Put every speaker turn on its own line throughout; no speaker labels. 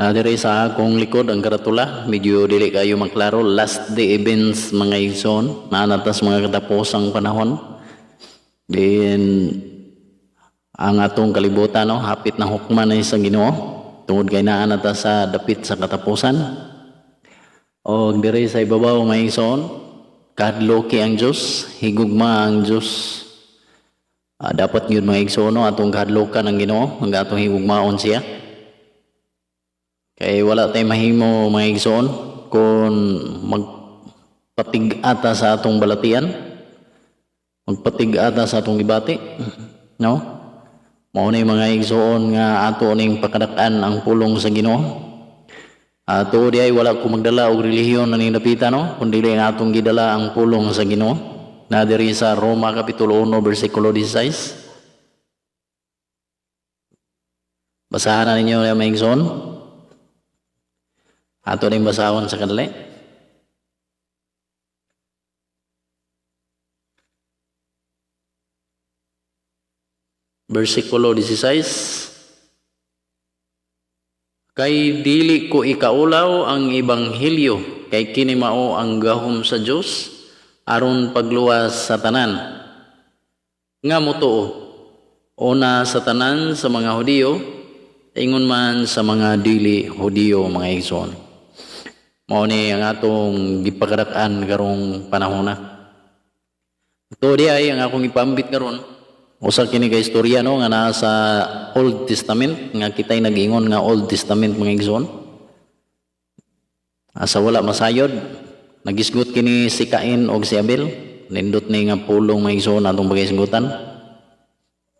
Diri sa akong likod ang karatula, medyo dili kayo maklaro. Last day events mga igsoon, naanatas mga katapusang panahon. Then ang atong kalibutan no, hapit na hukman na sa Ginoo tungod kay naanata sa dapit sa katapusan. O diri sa ibabaw mga igsoon, kadloki ang Dios, higugma ang Dios. Dapat yun mga igsoon no, atong kadlokan ang Ginoo, ang atong higugmaon siya. Kaya wala tayong mahimo mga igsoon kung magpatig-ata sa atong balatian, magpatig-ata sa atong gibati, no? Mao ni mga igsoon nga ato ning pakadak-an ang pulong sa Ginoo. Ato di ay wala ko magdala og relihiyon na nindapitan no, kundi ang atong gidala ang pulong sa Ginoo. Na diri sa Roma kapitulo 1 bersikulo 16. Basahan na ninyo mga igsoon. Ato ning basahon sa kadali. Versikulo 16. Kay dili ko ikaulaw ang ebanghelyo, kay kini mao ang gahom sa Dios aron pagluwas sa tanan. Nga mutuo, una sa tanan sa mga Hudiyo, ingon man sa mga dili Hudiyo mga igsoon. Mao ni ang atong gipakadak-an karong panahon na. Ito di ay ang akong ipambit karon. Usa kini ka istorya no nga naa sa Old Testament nga kitay nag-ingon nga Old Testament mga igsoon. Asa wala masayod, nagisgot kini si Cain og si Abel, nindot ni nga pulong mga igsoon atong pagahisgutan.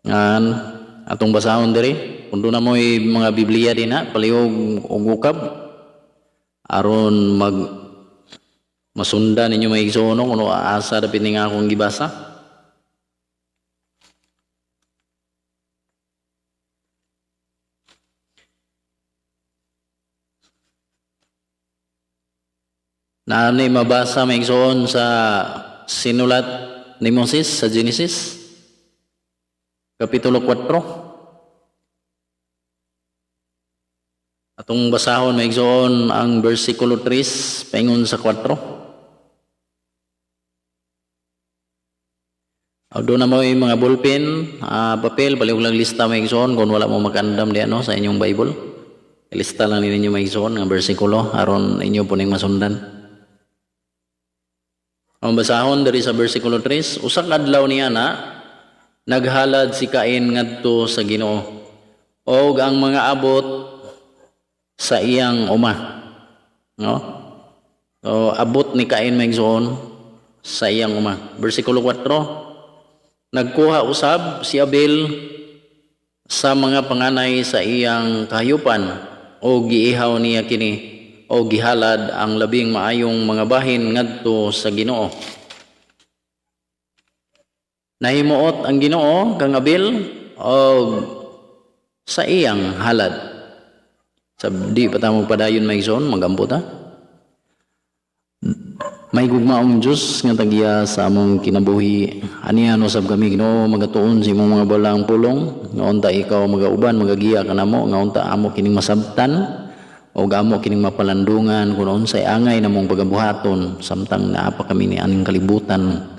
Ngan atong basahon diri, kun na mo'y mga Biblia din ha, palihog og ukab aron masundan ninyo mga igsoon kuno asa dapit ni nga akong gibasa. Na ni mabasa mga igsoon sa sinulat ni Moses sa Genesis kapitulo 4. Atong basahon mga igsoon ang bersikulo 3 paingon sa 4. Doon na mo yung mga ballpen, papel, palihog lang lista mga igsoon kung wala mo magandam di ano sa inyong Bible. Lista lang ninyo mga igsoon nga bersikulo aron inyo po ning masundan. Ang basahon dari sa bersikulo 3, usa ka adlaw niya na naghalad si Cain ngadto sa Ginoo og ang mga abot sa iyang uma, no? So abot ni Cain mga igsoon sa iyang uma. Bersikulo 4, nagkuha usab si Abel sa mga panganay sa iyang kahayupan o giihaw niya kini o gihalad ang labing maayong mga bahin ngadto sa Ginoo. Nahimuot ang Ginoo kang Abel og sa iyang halad. Di pa ta magpadayon mga igsoon, magampo ta. May gugmaong Diyos nga tagiya sa among kinabuhi. Anihan usab kami Ginoo magatuon sa imong mga balang pulong. Nga unta ikaw magauban, magagiya ka namo, nga unta amo kining masabtan o amo kining mapalandungan kung unsay angay namong pagabuhaton samtang naa pa kami ni aning kalibutan.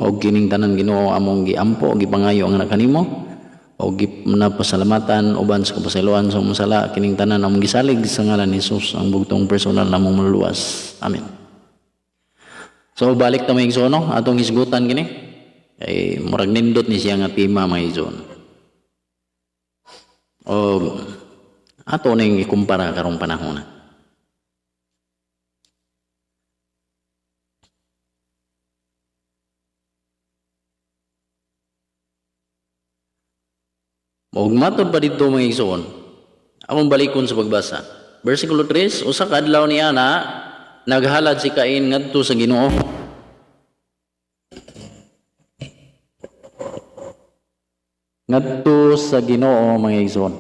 O kining tanan Ginoo among giampo, gipangayo ang anak kanimo. O napasalamatan uban sa kapasayloan sa umusala kining tanan among gisalig sa ngalan ni Jesus ang bugtong personal namong maluluwas. Amen. So balik ta mga igsoon no, atong hisgutan kini kay murag nindot ni siya nga tema mga igsoon. O ato ning ikumpara karong panahon na. Og matod pa dito mga igsoon, among balikon sa pagbasa. Bersikulo 3, usa ka adlaw niya na naghalad si Cain ngadto sa Ginoo. Ngadto sa Ginoo mga igsoon.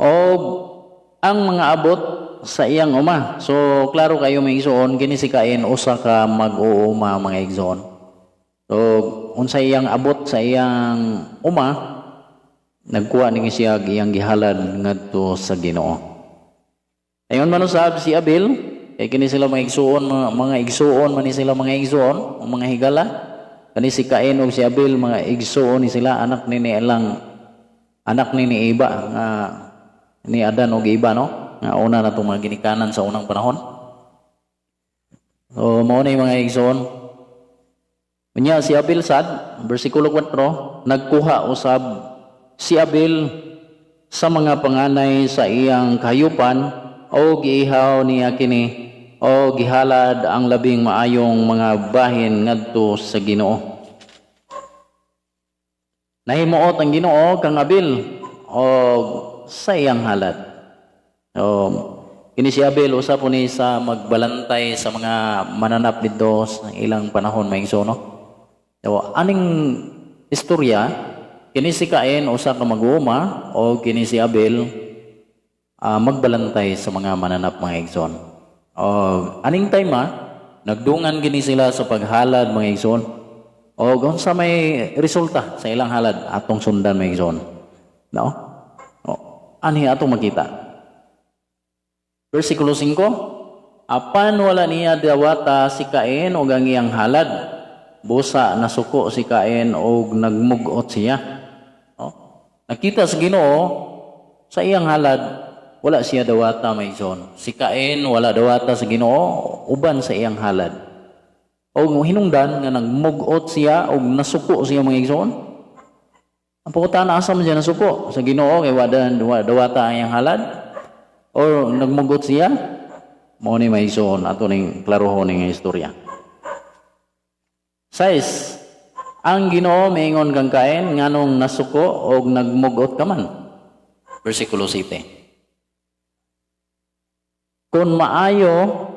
Og ang mga abot sa iyang uma. So klaro kayo mga igsoon kini si Cain usa ka mag-uuma mga igsoon. So unsay iyang abot sa iyang nagkuha ning siya iyang gihalad ngadto sa Ginoo. Ayon man usab si Abel, kay kini sila mga igsuon man ni sila mga igsuon, mga higala. Kani si Cain ug si Abel mga igsuon ni sila, anak ni Eva nga ni Adan ug Eva, no? Nga una na itong mga ginikanan sa unang panahon. So mao na yung mga igsuon. Unya si Abel sad, bersikulo 4, nagkuha usab si Abel sa mga panganay sa iyang kahayupan o giihaw niya kini o gihalad ang labing maayong mga bahin ngadto sa Ginoo. Nahimuot ang Ginoo kang Abel o sa iyang halad. Kini si Abel usa po ni sa magbalantay sa mga mananap dito sa ilang panahon maigso, no? So, aning istorya, kini si Cain usa ka mag-uuma o kini si Abel magbalantay sa mga mananap mga igsoon. Aning time nagdungan gini sila sa paghalad mga igsoon. Unsa may resulta sa ilang halad atong sundan mga igsoon. No? Ani atong makita. Versikulo 5, apan wala niya dawata si Cain og ang iyang halad, busa nasuko si Cain og nagmugot siya. Nakita sa Ginoo sa iyang halad, wala siya dawata may igsoon. Si Cain wala dawata sa Ginoo uban sa iyang halad. O hinungdan nga nagmugot siya o nasuko siya mga igsoon. Ang pukutan asa man siya nasuko sa Ginoo kay wala dawata ang iyang halad o nagmugot siya. Mao ni may igsoon ato ning klarohon ning istorya. 6, ang Ginoo miingon kang Cain nganong nasuko o nagmugot ka man. Versikulo 7. Kung maayo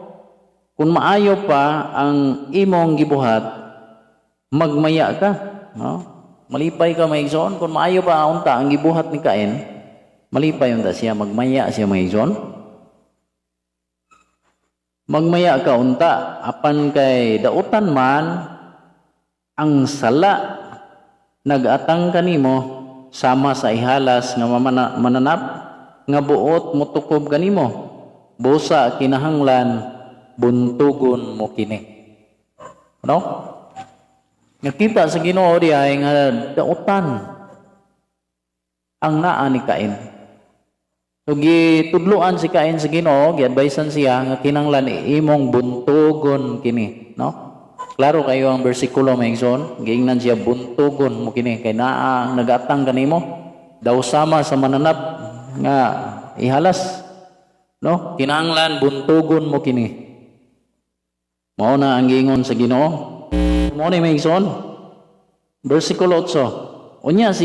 pa ang imong gibuhat, magmaya ka. No? Malipay ka maigsoon. Kung maayo pa unta ang gibuhat ni Cain, malipay unta siya, magmaya siya maigsoon. Magmaya ka unta, apan kay dautan man, ang sala nagatang kanimo sama sa ihalas nga mananap, nga buot mutukob kanimo. Busa kinahanglan buntugon mo kini. No? Nakita sa Ginoo diay nga dautan ang naa ni Cain. So gitudloan si Cain sa Ginoo, gi-advisean siya nga kinahanglan imong buntugon kini, no? Klaro kayo ang bersikulo maigsoon, giingnan siya buntugon mo kini kay naa nagatang kanimo daw sama sa mananap nga ihalas. No, kinahanglan buntugon mo kini. Mao na ang giingon sa Ginoo. Mao ni maigsoon. Bersikulo 8. Unya si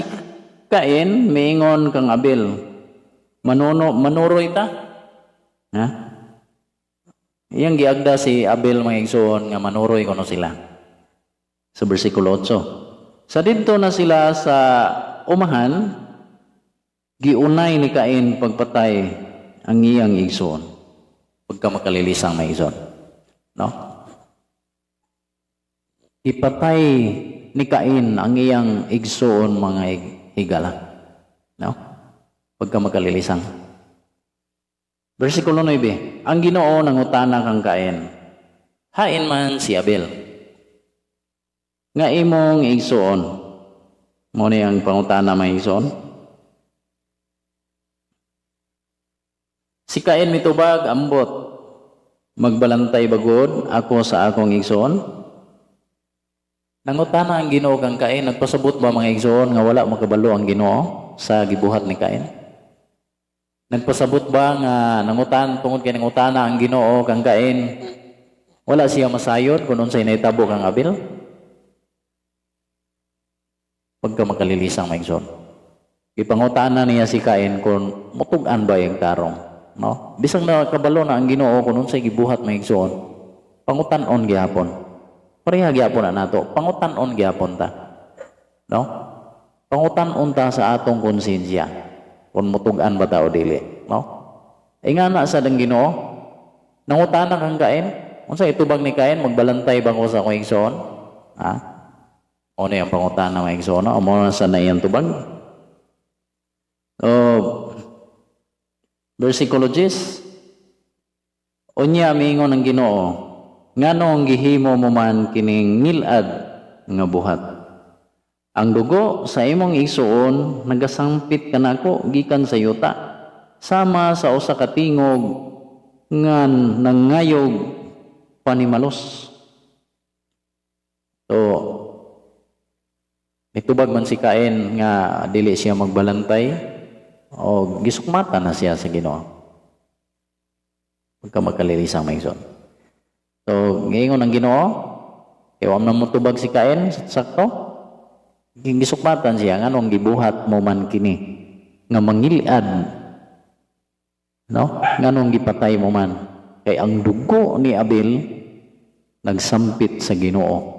Cain miingon kang Abel, manuroy ta? Ha? Iyang giagda si Abel maigsoon nga manuroy kuno sila. Sa bersikulo 8. Sa didto na sila sa umahan, giunay ni Cain pagpatay ang iyang igsoon pagka makalilisang may igsoon, no? Ipatay ni Cain ang iyang igsoon mga higala, no? Pagka makalilisang. Versikulo 9, ang Ginoo nangutana kang Cain, hain man si Abel nga imong igsoon. Mo ni ang pangutana may igsoon. Si Cain mitubag ambot, magbalantay bagod ako sa akong igsoon. Nangutana ang Ginoo kang Cain, nagpasabot ba mga igsoon nga wala makabalo ang Ginoo sa gibuhat ni Cain? Nagpasabot ba nga tungod kay nangutana ang Ginoo kang Cain, wala siya masayod kung unsay nahitabo kang Abel? Pagka makalilisang mga igsoon. Ipangutana niya si Cain kung mutugan ba yung tarong. No? Bisang nakabalo na ang Ginoo kung unsay gibuhat may igsoon, pangutan-on gyapon. Pareha gyapon na nato, pangutan-on gyapon ta. No? Pangutan-on ta sa atong konsensya kung mutugan ba ta o dili, no? Ingana sa dang Ginoo, nangutana kang Cain, unsay itubag ni Cain, magbalantay ba ko sa akong igsoon? Ha? O na yung pangutana mga igsoon, no? Amo na sa naiyang tubag. Versikulo 10. Unya mingon ang Ginoo, nganong gihimo mo man kining ngilad nga buhat. Ang dugo sa imong igsuon nagasangpit kanako gikan sa yuta, sama sa usa ka tingog nga nangayog panimalos. So mitubag man si Cain nga dili siya magbalantay o gisukmatan na siya sa Ginoo. Pagka magkalilisang maigsoon. So ngayon ang Ginoo, iwam na mutubag si Cain sakto. Gisukmatan siya nganong gibuhat mo man kini nga mangiliad, no? Nganong gipatay mo man kay ang dugo ni Abel nagsampit sa Ginoo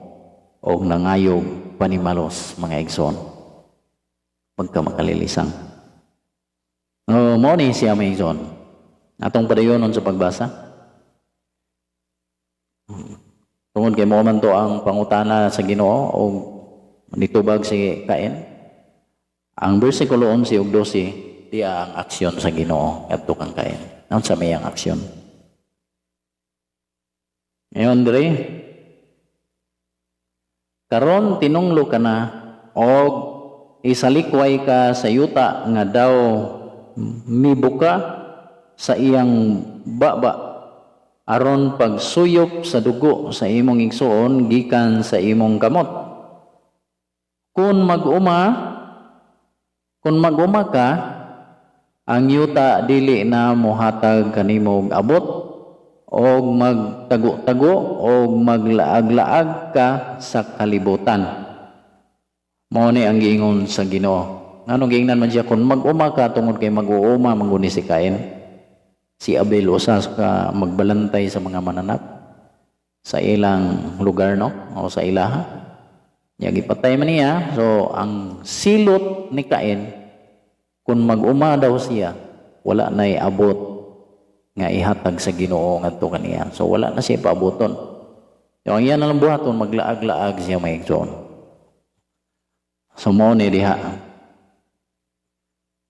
o nangayog panimalos mga igsoon pagka makalilisang. Mao ni siya mga igsoon atong padayonon sa pagbasa tungod kay mo man to ang pangutana sa Ginoo o nitubag si Cain. Ang bersikulo 11 ug 12 diya ang aksyon sa Ginoo ngadto kang Cain. Ano sa may ang aksyon? Ngayon dire, karon tinunglo ka na og isalikway ka sa yuta nga daw mibuka sa iyang baba aron pagsuyop sa dugo sa imong igsuon gikan sa imong kamot. Kung mag-uma ka, ang yuta dili na mohatag kanimo og abot og magtago-tago og maglaag-laag ka sa kalibutan. Mao ni ang giingon sa Ginoo. Nganong giingnan man siya kung mag-uma ka tungod kay mag-uuma manguni si Cain. Si Abel usas ka magbalantay sa mga mananap sa ilang lugar, no? O sa ilaha. Gipatay man niya. So ang silot ni Cain kung mag-uma daw siya, wala na iabot nga ihatag sa Ginoo ngadto kaniya. So wala na siya paaboton. So ang iyan lang buhaton maglaag-laag siya may igsoon. So mao ni diha.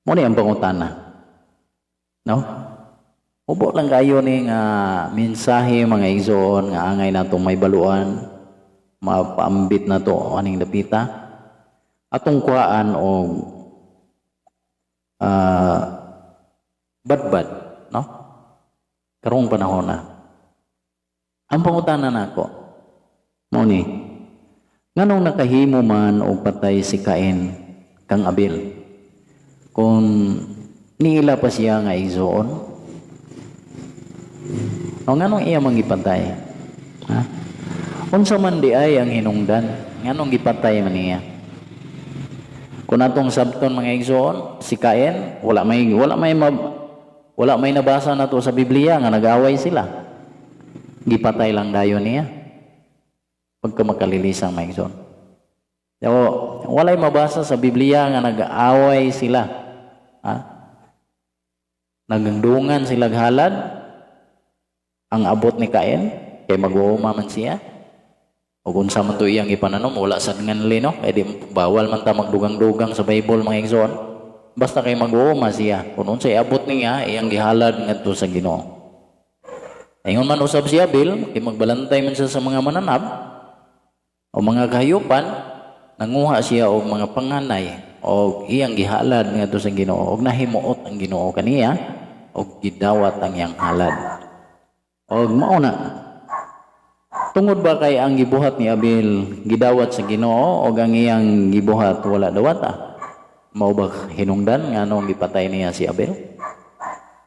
Mao ni ang pangutana. No? Ubo lang kayo ni nga mensahe mga igsoon nga angay natong may baluan. Mapaambit na to aning dapita atong kuhaan o badbad, no? Karong panahon na ang pangutana nako mo ni nganong nakahimo man og patay si Cain kang Abel kung niila pa siya nga igsoon o nganong iya mangipatay, ha? Unsa man di ay ang hinungdan nganong gipatay man niya? Kung atong sabton mga igsoon si Cain wala may nabasa nato sa Biblia nga nag-away sila. Gipatay lang dayon niya pagka makalilisang mga igsoon. So, walay mabasa sa Biblia nga nag-away sila. Ha? Nagdungan sila halad ang abot ni Cain kay mag-uuma man siya. O kung sa man to iyang ipananom, wala sa nganli, no? Kaya di bawal man ta magdugang-dugang sa Bible mga igsoon. Basta kay mag-uuma siya. Kung unsay abot niya, iyang gihalad ngadto sa Ginoo. Ingon man usab si Abel, kay magbalantay man siya sa mga mananab o mga kahayupan, nanguha siya og mga panganay o iyang gihalad ngadto sa Ginoo og nahimuot ang Ginoo kaniya og gidawat ang iyang halad. Og mao na tungod ba kay ang gibuhat ni Abel gidawat sa Ginoo o ang iyang gibuhat wala dawata? Mao ba hinungdan nganong gipatay niya si Abel?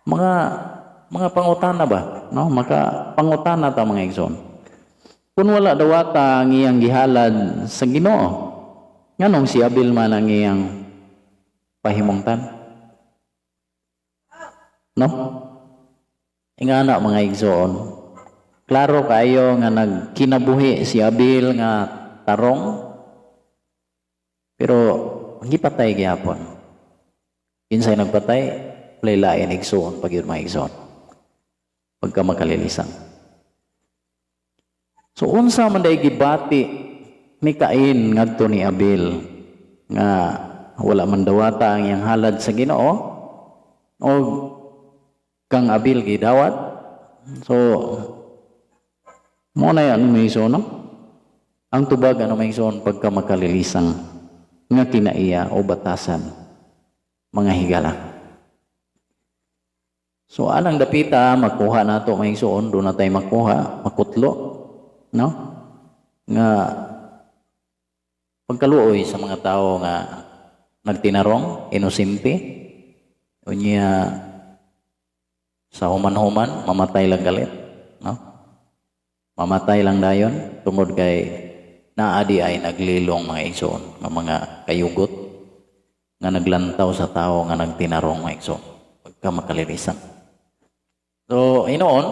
Mga pangutana ba, no? Maka pangutana ta mga igsoon. Kung wala dawata ang iyang gihalad sa Ginoo, nganong si Abel man ang iyang pahimungtan? No? Ingana mga igsoon. Klaro kayo nga nagkinabuhi si Abel nga tarong pero gipatay gyapon. Kinsay nagpatay? Laylain igsoon pag yun mga igsoon. Pagka makalilisang. So unsa man day gibati ni Cain ngadto ni Abel nga wala man dawata ang iyang halad sa Ginoo o kang Abel gidawat. So mo na yan may no? Ang tubag ano may pagka makalilisang nga kinaiya o batasan mga higala. So alang dapita makuha nato may doon na tayo makuha makutlo no nga pagkaluoy sa mga tao nga nagtinarong inosente unya sa human-human mamatay lang galit no mamatay lang dayon tungod kay naadi ay naglilong mga igsoon mga kayugot nga naglantaw sa tao nga nagtinarong mga igsoon pagka makalilisan. So inoon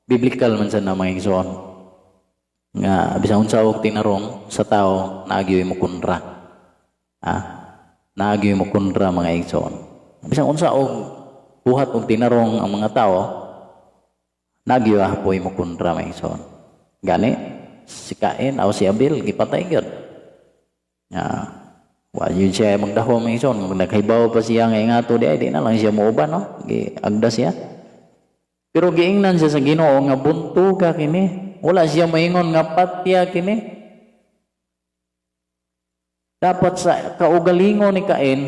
biblical man sa mga igsoon nga bisan unsa og tinarong sa tao naagyoy mo kunra naagyoy mo kunra mga igsoon bisan unsa og buhat og tinarong ang mga tao naagyoy apoy mo kunra mga igsoon gani si Cain o si Abel gipatay gyud wa yun siya magdaho mga igsoon naghibaw pa siya nga ingato di na lang siya muuban no giagda siya pero giingnan siya sa Ginoo nga bunto ka kini. Wala siya maingon nga patya kini. Dapat sa kaugalingon ni Cain,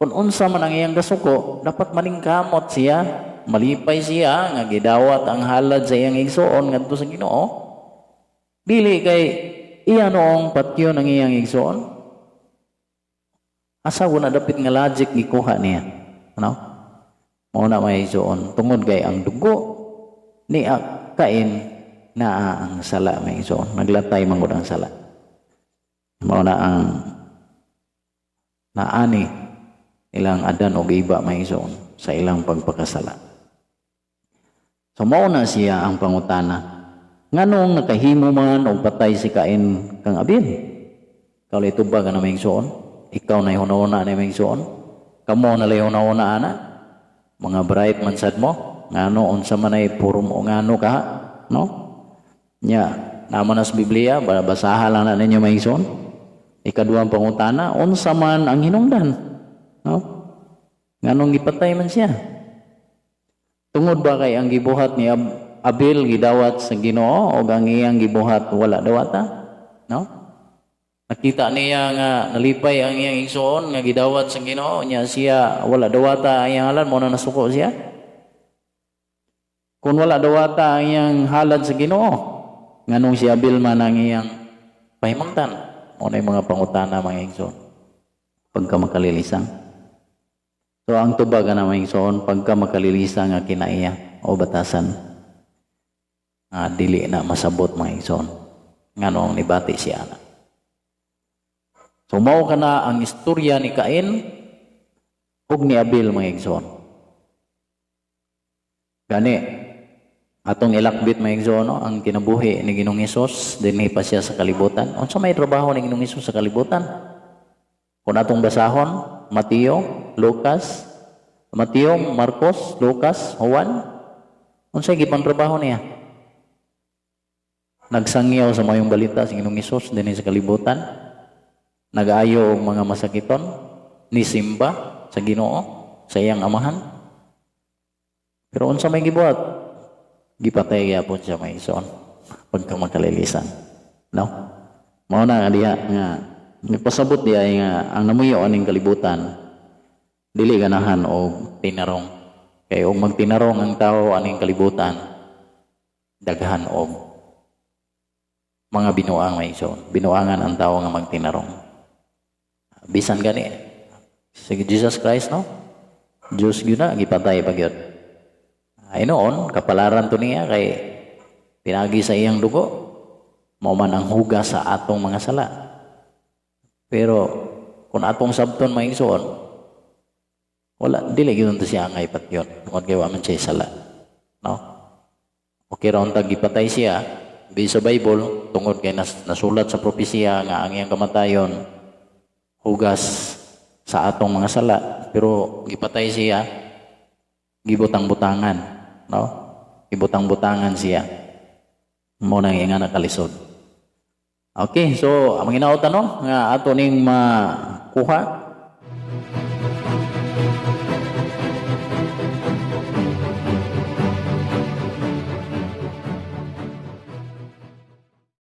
kung unsa man ang iyang kasuko, dapat maningkamot siya, malipay siya, nga gidawat ang halad sa iyang igsoon ngadto sa Ginoo. Dili kay iya noong patyon ang iyang igsoon. Asa na dapit nga logic gikuha niya. Ano? Mao na may igsoon. Tungod kay ang dugo ni Cain na ang sala may igsoon naglatay mangod ang sala mao na ang naani ilang Adan og Iba may igsoon sa ilang pagpakasala. So mao na siya ang pangutana nganong nakahimo man og patay si Cain kang Abel ikaw lay tubag ana may igsoon ikaw na hunahuna na may igsoon kamo na lay hunahuna ana mga bright man sad mo ngano unsa man ay puro mo ngano ka no nya naman sa Biblia basahan lang na ninyo may igsoon ikaduhang pangutana unsa man ang hinungdan no nganong gipatay man siya tungod ba kay ang gibuhat ni Abel gidawat sa Ginoo o ang iyang gibuhat wala dawata no nakita niya nga nalipay ang iyang igsoon nga gidawat sa Ginoo nya siya wala dawata ang iyang halad mo na nasuko siya kung wala dawata ang iyang halad sa Ginoo nganong si Abel man ang iyang pahimangtan o na mga pangutana mga igsoon pagka makalilisang. So ang tubag na mga igsoon pagka makalilisang nga kinaiya o batasan dili na masabot mga igsoon nganong nibati siya na. So mao kana ang istorya ni Cain ug ni Abel mga igsoon. Gani atong ilakbit may igsoon no? Ang kinabuhi ni Ginoong Hesus dinhi pa siya sa kalibutan. Unsa may trabaho ni Ginoong Hesus sa kalibutan? Kung atong basahon, Mateo, Marcos, Lucas, Juan, unsay gipang trabaho niya? Nagsangyaw sa mayong balita sa Ginoong Hesus dinhi sa kalibutan. Nag-ayo og mga masakiton, nisimba sa Ginoo, sa iyang amahan. Pero unsa may gibuhat? Gipatay gyapon siya may igsoon pagka makalilisan no mao na diha nga nagpasabot diha nga ang namuyo aning kalibutan dili ganahan og tinarong kay og magtinarong ang tao aning kalibutan daghan og mga binuang may igsoon binuangan ang tao nga magtinarong bisan gani si Jesus Christ no Diyos gyud na gipatay pa gyud. Ay noon, kapalaran to niya kay pinagi sa iyang dugo, mao man ang hugas sa atong mga sala. Pero kung atong sabton may igsoon, wala dili gyud to siya angay patyon. Tungod kay wa man siya sala. No? Okay ra untag gipatay siya sa Bible tungod kay nasulat sa propesya nga ang iyang kamatayon hugas sa atong mga sala, pero gipatay siya gibutang-butangan. No? Ibutang-butangan siya. Mo nang inga nakalisod. Okay, so ang hinaot ano nga ato ning makuha